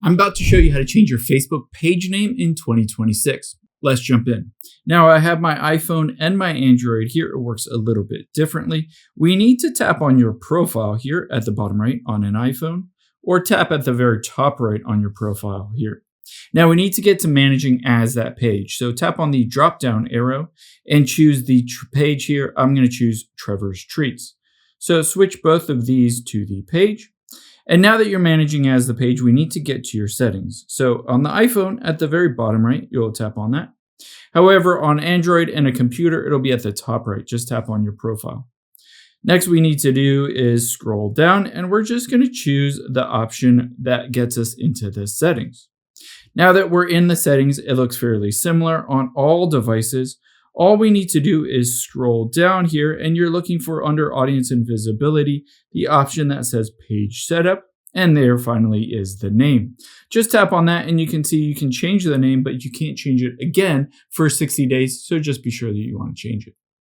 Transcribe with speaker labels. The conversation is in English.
Speaker 1: I'm about to show you how to change your Facebook page name in 2026. Let's jump in. Now I have my iPhone and my Android here. It works a little bit differently. We need to tap on your profile here at the bottom right on an iPhone, or tap at the very top right on your profile here. Now we need to get to managing as that page. So tap on the drop down arrow and choose the page here. I'm going to choose Trevor's Treats. So switch both of these to the page. And now that you're managing as the page, we need to get to your settings. So on the iPhone at the very bottom right, you'll tap on that. However, on Android and a computer, it'll be at the top right. Just tap on your profile. Next, we need to do is scroll down, and we're just going to choose the option that gets us into the settings. Now that we're in the settings, it looks fairly similar on all devices. All we need to do is scroll down here, and you're looking for under audience and visibility, the option that says page setup, and there finally is the name. Just tap on that and you can see you can change the name, but you can't change it again for 60 days. So just be sure that you want to change it.